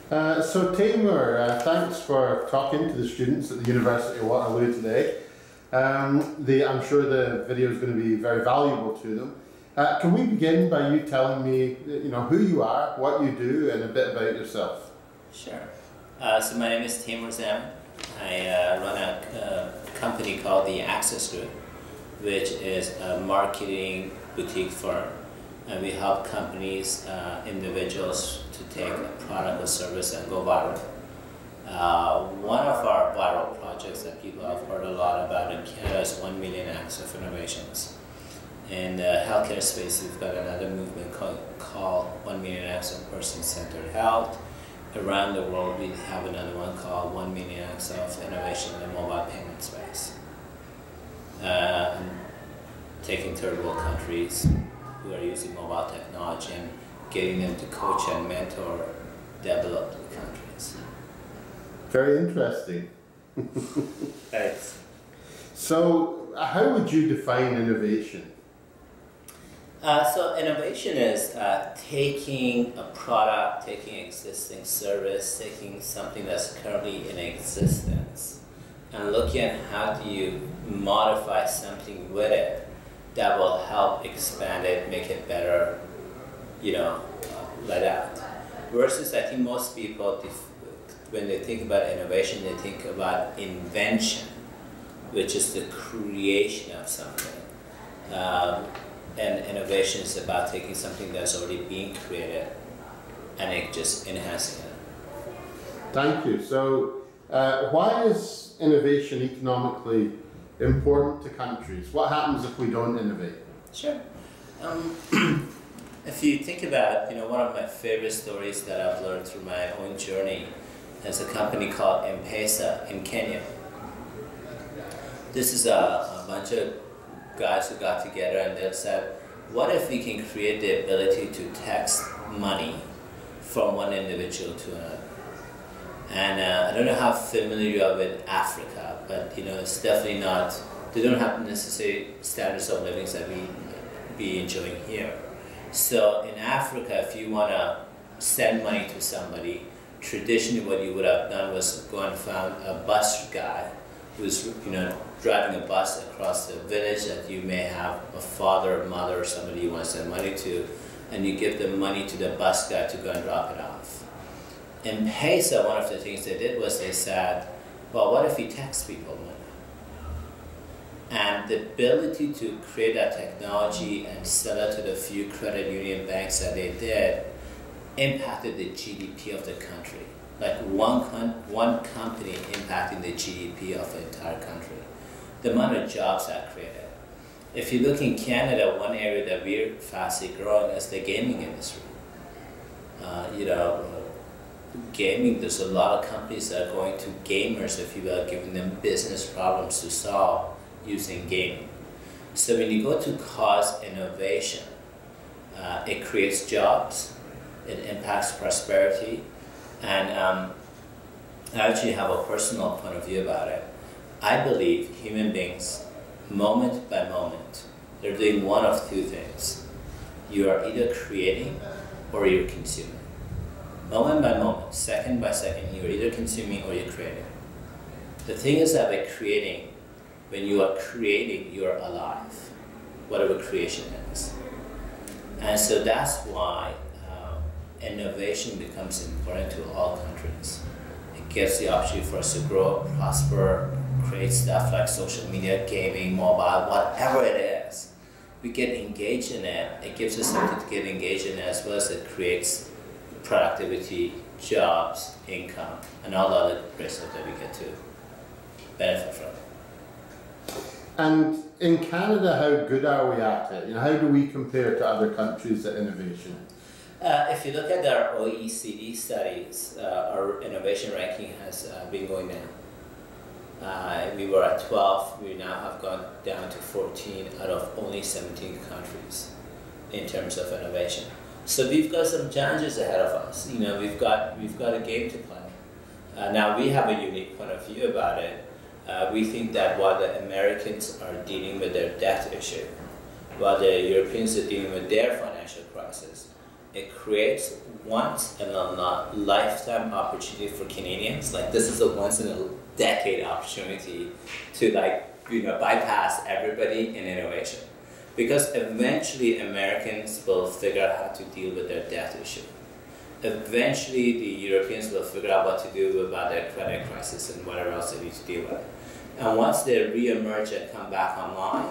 So Taimour, thanks for talking to the students at the University of Waterloo today. I'm sure the video is going to be very valuable to them. Can we begin by you telling me, who you are, what you do, and a bit about yourself? Sure. So my name is Taimour Zaman. I run a company called the Access Group, which is a marketing boutique firm. And we help companies, individuals to take a product or service and go viral. One of our viral projects that people have heard a lot about in Canada is 1 million acts of innovations. In the healthcare space, we've got another movement called 1 million acts of person-centered health. Around the world, we have another one called 1 million acts of innovation in the mobile payment space. Taking third world countries who are using mobile technology and getting them to coach and mentor developed countries. Very interesting. Thanks. So, how would you define innovation? So innovation is taking a product, taking existing service, taking something that's currently in existence, and looking at how do you modify something with it that will help expand it, make it better, let out. Versus, I think most people, when they think about innovation, they think about invention, which is the creation of something. And innovation is about taking something that's already being created and just enhancing it. Thank you. So, why is innovation economically important to countries? What happens if we don't innovate? Sure. If you think about, one of my favorite stories that I've learned through my own journey is a company called M-Pesa in Kenya. This is a bunch of guys who got together and they said, what if we can create the ability to text money from one individual to another? And I don't know how familiar you are with Africa, but it's definitely not, they don't have necessary standards of living that we be enjoying here. So in Africa, if you want to send money to somebody, traditionally what you would have done was go and found a bus guy who's driving a bus across the village that you may have a father, mother, or somebody you want to send money to, and you give the money to the bus guy to go and drop it off. In Pesa, one of the things they did was they said, well, what if we text people money? And the ability to create that technology and sell it to the few credit union banks that they did impacted the GDP of the country. Like one company impacting the GDP of the entire country. The amount of jobs that created. If you look in Canada, one area that we're fastly growing is the gaming industry. Gaming, there's a lot of companies that are going to gamers, if you will, giving them business problems to solve using gaming. So when you go to cause innovation, it creates jobs, it impacts prosperity, and I actually have a personal point of view about it. I believe human beings, moment by moment, they're doing one of two things. You are either creating or you're consuming. Moment by moment, second by second, you're either consuming or you're creating. The thing is that by creating, when you are creating, you're alive, whatever creation is. And so that's why innovation becomes important to all countries. It gives the opportunity for us to grow, prosper, create stuff like social media, gaming, mobile, whatever it is. We get engaged in it. It gives us something to get engaged in as well as it creates productivity, jobs, income, and all the other great stuff that we get to benefit from. And in Canada, how good are we at it? How do we compare to other countries at innovation? If you look at our OECD studies, our innovation ranking has been going down. We were at 12, we now have gone down to 14 out of only 17 countries in terms of innovation. So we've got some challenges ahead of us. We've got a game to play. Now we have a unique point of view about it. We think that while the Americans are dealing with their debt issue, while the Europeans are dealing with their financial crisis, it creates once in a lifetime opportunity for Canadians. Like this is a once in a decade opportunity to bypass everybody in innovation. Because eventually Americans will figure out how to deal with their debt issue. Eventually the Europeans will figure out what to do about their credit crisis and whatever else they need to deal with. And once they re-emerge and come back online,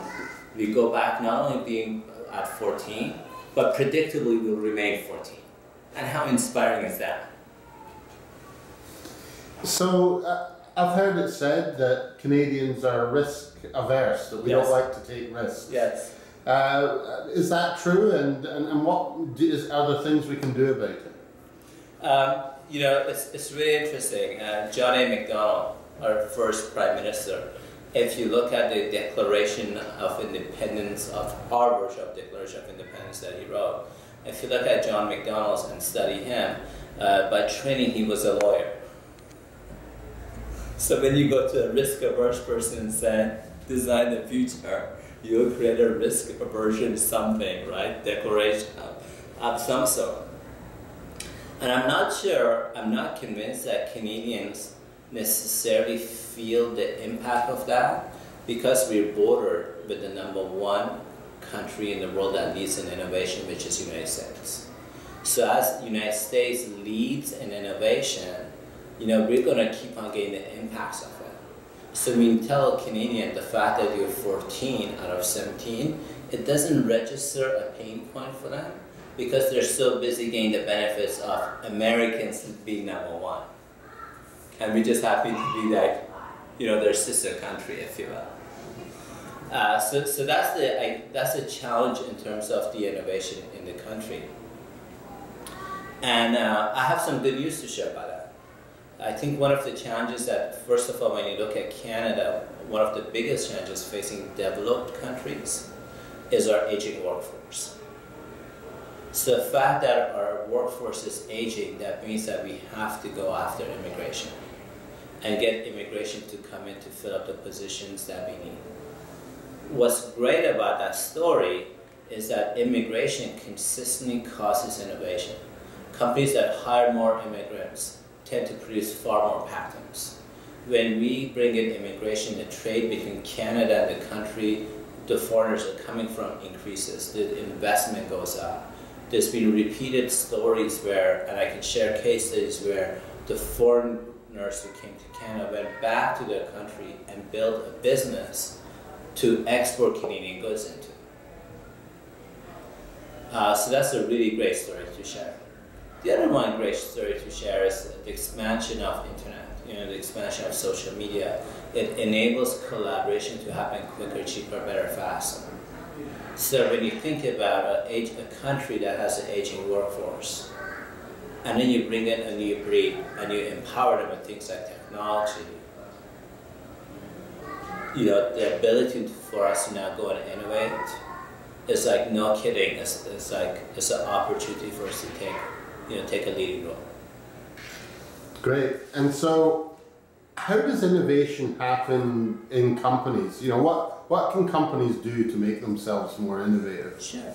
we go back not only being at 14, but predictably we'll remain 14. And how inspiring is that? So I've heard it said that Canadians are risk averse, that we don't like to take risks. Yes. Is that true? And what are the things we can do about it? It's really interesting. John A. Macdonald, our first Prime Minister, if you look at the Declaration of Independence, of our version of Declaration of Independence that he wrote, if you look at John Macdonald's and study him, by training he was a lawyer. So when you go to a risk-averse person and say, design the future, you'll create a risk aversion something, right? Declaration of some sort. And I'm not convinced that Canadians necessarily feel the impact of that because we're bordered with the #1 country in the world that leads in innovation, which is the United States. So as the United States leads in innovation, we're going to keep on getting the impacts of it. So when you tell a Canadian the fact that you're 14 out of 17, it doesn't register a pain point for them because they're so busy getting the benefits of Americans being #1. And we just happen to be like, their sister country, if you will. So that's the challenge in terms of the innovation in the country. And I have some good news to share about that. I think one of the challenges that, first of all, when you look at Canada, one of the biggest challenges facing developed countries is our aging workforce. So the fact that our workforce is aging, that means that we have to go after immigration and get immigration to come in to fill up the positions that we need. What's great about that story is that immigration consistently causes innovation. Companies that hire more immigrants tend to produce far more patents. When we bring in immigration, the trade between Canada and the country the foreigners are coming from increases, the investment goes up. There's been repeated stories where, and I can share case studies where the foreigners who came to Canada went back to their country and built a business to export Canadian goods into. So that's a really great story to share. The other one great story to share is the expansion of internet, the expansion of social media. It enables collaboration to happen quicker, cheaper, better, faster. So when you think about a country that has an aging workforce, and then you bring in a new breed, and you empower them with things like technology, the ability for us to now go and innovate is like, no kidding, it's an opportunity for us to take a leading role. Great. And so, how does innovation happen in companies? What can companies do to make themselves more innovative? Sure.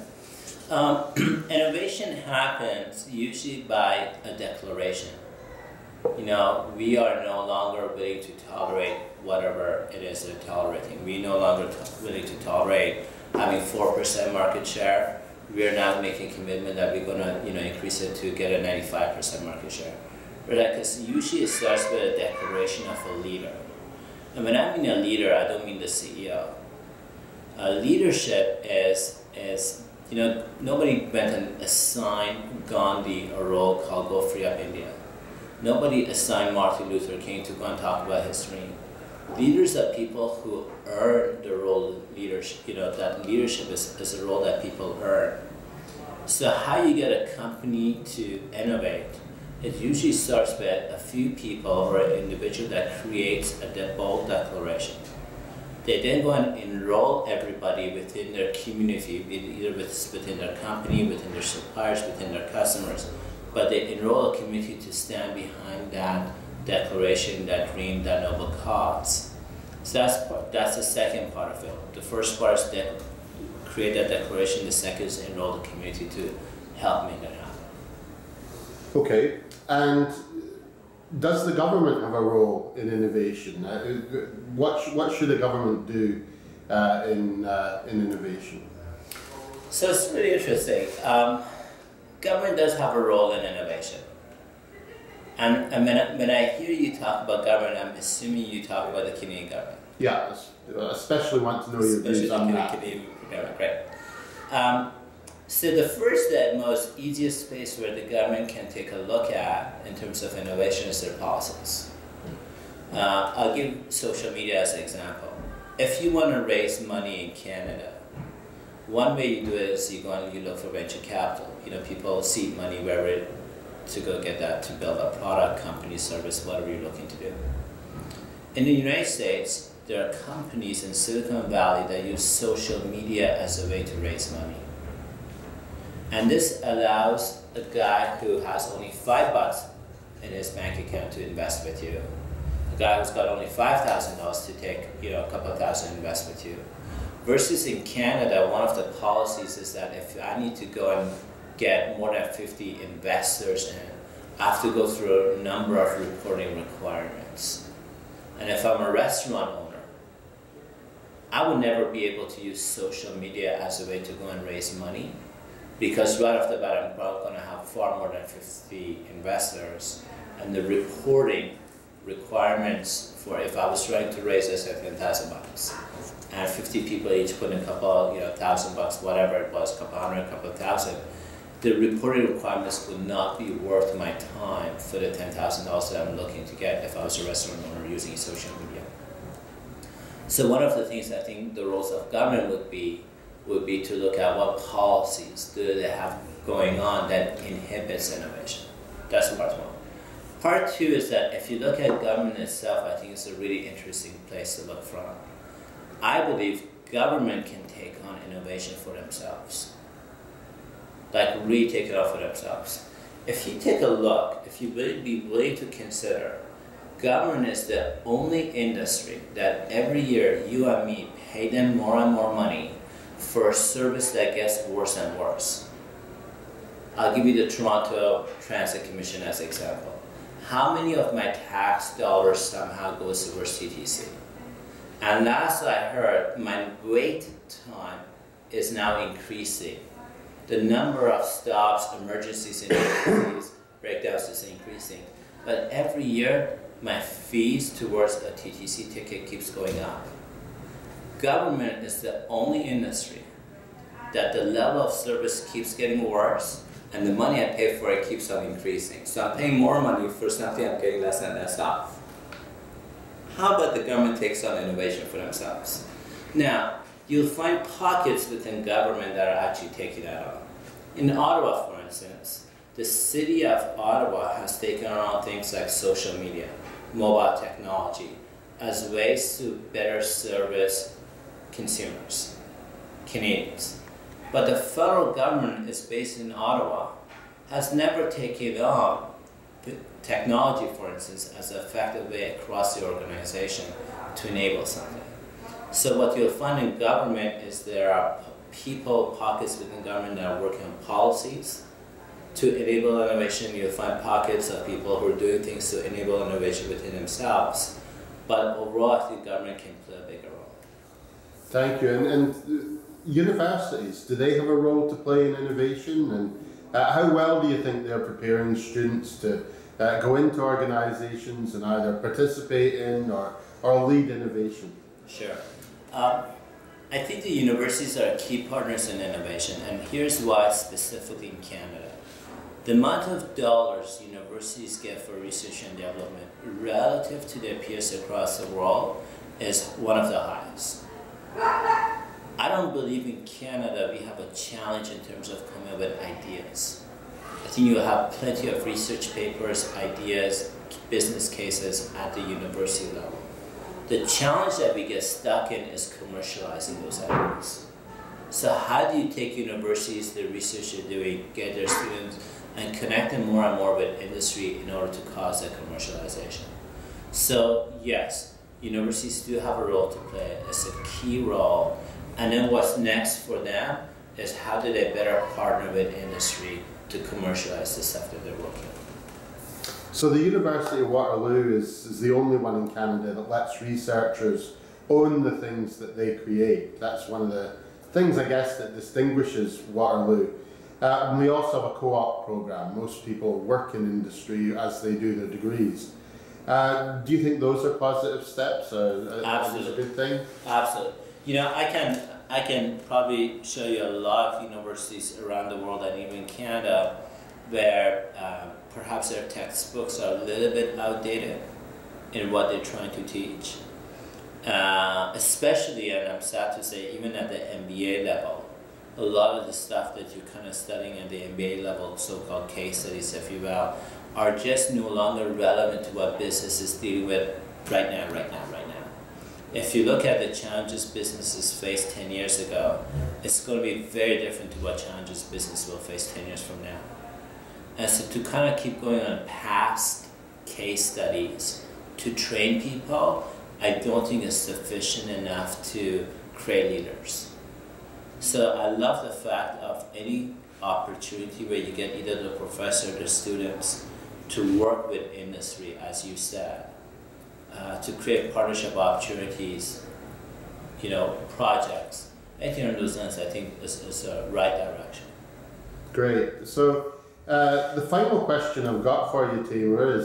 Innovation happens usually by a declaration. We are no longer willing to tolerate whatever it is they're tolerating. We no longer willing to tolerate having 4% market share. We are now making a commitment that we're going to increase it to get a 95% market share. Because usually it starts with a declaration of a leader. And when I mean a leader, I don't mean the CEO. Leadership is nobody went and assigned Gandhi a role called Go Free Up India. Nobody assigned Martin Luther King to go and talk about his dream. Leaders are people who earn the role of leadership. That leadership is a role that people earn. So how you get a company to innovate, it usually starts with a few people or an individual that creates a bold declaration. They then go and enroll everybody within their community, either within their company, within their suppliers, within their customers. But they enroll a community to stand behind that declaration, that dream, that noble cause. So that's the second part of it. The first part is to create that declaration. The second is enroll the community to help make that happen. Okay, and does the government have a role in innovation? What should the government do in innovation? So it's really interesting. Government does have a role in innovation. And when I hear you talk about government, I'm assuming you talk about the Canadian government. Yeah, especially want to know your views on that. Canadian government, great. So the first and most easiest place where the government can take a look at in terms of innovation is their policies. I'll give social media as an example. If you want to raise money in Canada, one way you do it is you go and you look for venture capital. You know, people seed money wherever to go get that to build a product, company, service, whatever you're looking to do. In the United States, there are companies in Silicon Valley that use social media as a way to raise money. And this allows a guy who has only $5 in his bank account to invest with you. A guy who's got only $5,000 to take, a couple of thousand and invest with you. Versus in Canada, one of the policies is that if I need to go and get more than 50 investors in, I have to go through a number of reporting requirements. And if I'm a restaurant owner, I would never be able to use social media as a way to go and raise money, because right off the bat, I'm probably going to have far more than 50 investors, and the reporting requirements for if I was trying to raise, let's say, $10,000, and 50 people each put in a couple, $1,000, whatever it was, a couple hundred, a couple of thousand, the reporting requirements would not be worth my time for the $10,000 that I'm looking to get if I was a restaurant owner using social media. So one of the things I think the roles of government would be to look at what policies do they have going on that inhibits innovation. That's part one. Part two is that if you look at government itself, I think it's a really interesting place to look from. I believe government can take on innovation for themselves. Like really take it off for themselves. If you take a look, if you would be willing to consider, government is the only industry that every year you and me pay them more and more money for a service that gets worse and worse. I'll give you the Toronto Transit Commission as an example. How many of my tax dollars somehow goes towards TTC? And last I heard, my wait time is now increasing. The number of stops, emergencies, emergencies, breakdowns is increasing. But every year, my fees towards a TTC ticket keeps going up. Government is the only industry that the level of service keeps getting worse and the money I pay for it keeps on increasing. So I'm paying more money for something I'm getting less and less of. How about the government takes on innovation for themselves? Now, you'll find pockets within government that are actually taking that on. In Ottawa, for instance, the city of Ottawa has taken on things like social media, mobile technology, as ways to better service consumers, Canadians. But the federal government is based in Ottawa, has never taken on technology, for instance, as an effective way across the organization to enable something. So what you'll find in government is there are people, pockets within government that are working on policies to enable innovation. You'll find pockets of people who are doing things to enable innovation within themselves. But overall, I think government can play a bigger role. Thank you. And universities, do they have a role to play in innovation? And how well do you think they're preparing students to go into organizations and either participate in or lead innovation? Sure. I think the universities are key partners in innovation, and here's why specifically in Canada. The amount of dollars universities get for research and development relative to their peers across the world is one of the highest. I don't believe in Canada we have a challenge in terms of coming up with ideas. I think you have plenty of research papers, ideas, business cases at the university level. The challenge that we get stuck in is commercializing those ideas. So how do you take universities, the research they're doing, get their students, and connect them more and more with industry in order to cause that commercialization? So yes, universities do have a role to play. It's a key role. And then what's next for them is how do they better partner with industry to commercialize the stuff that they're working on. So the University of Waterloo is the only one in Canada that lets researchers own the things that they create. That's one of the things, I guess, that distinguishes Waterloo. And we also have a co-op program. Most people work in industry as they do their degrees. Do you think those are positive steps? Absolutely. A good thing? Absolutely. You know, I can probably show you a lot of universities around the world and even Canada where perhaps their textbooks are a little bit outdated in what they're trying to teach. Especially, and I'm sad to say, even at the MBA level, a lot of the stuff that you're kind of studying at the MBA level, so-called case studies, if you will, are just no longer relevant to what business is dealing with right now. If you look at the challenges businesses faced 10 years ago, it's going to be very different to what challenges business will face 10 years from now. And so to kind of keep going on past case studies to train people, I don't think is sufficient enough to create leaders. So I love the fact of any opportunity where you get either the professor or the students to work with industry, as you said, to create partnership opportunities, you know, projects. Anything in those lines, I think is a right direction. Great. So the final question I've got for you, Taimour,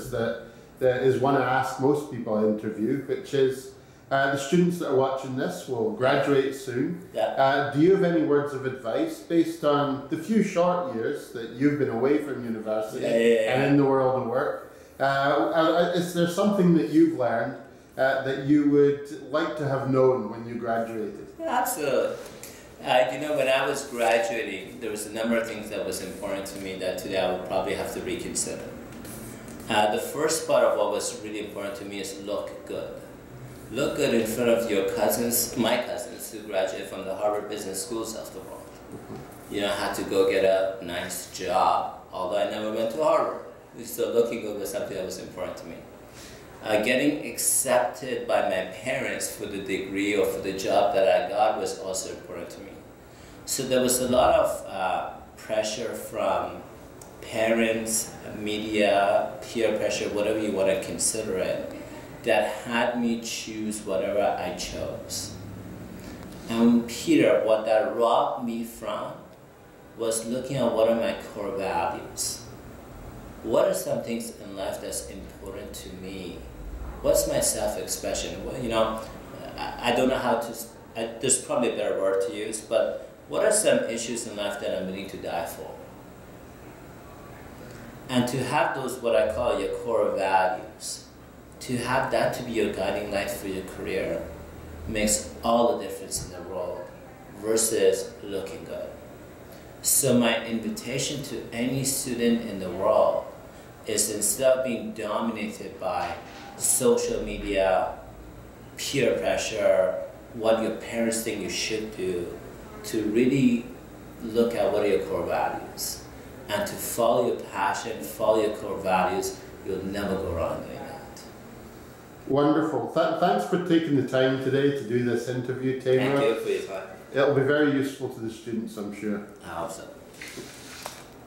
is one I ask most people I interview, which is the students that are watching this will graduate soon. Yeah. Do you have any words of advice based on the few short years that you've been away from university and in the world of work? Is there something that you've learned that you would like to have known when you graduated? Yeah, absolutely. You know, when I was graduating, there was a number of things that was important to me that today I would probably have to reconsider. The first part of what was really important to me is look good. Look good in front of your cousins, my cousins who graduated from the Harvard Business Schools of the world. You know, had to go get a nice job, although I never went to Harvard. So looking good was something that was important to me. Getting accepted by my parents for the degree or for the job that I got was also important to me. So there was a lot of pressure from parents, media, peer pressure, whatever you want to consider it, that had me choose whatever I chose. And Peter, what that robbed me from was looking at what are my core values. What are some things in life that's important to me? What's my self-expression? Well, you know, I don't know how to, there's probably a better word to use, but what are some issues in life that I'm willing to die for? And to have those, what I call your core values, to have that to be your guiding light for your career makes all the difference in the world versus looking good. So my invitation to any student in the world is, instead of being dominated by social media, peer pressure, what your parents think you should do, to really look at what are your core values and to follow your passion, follow your core values. You'll never go wrong doing that. Wonderful. Thanks for taking the time today to do this interview, Taimour. Thank you for your time. It'll be very useful to the students, I'm sure. I hope so.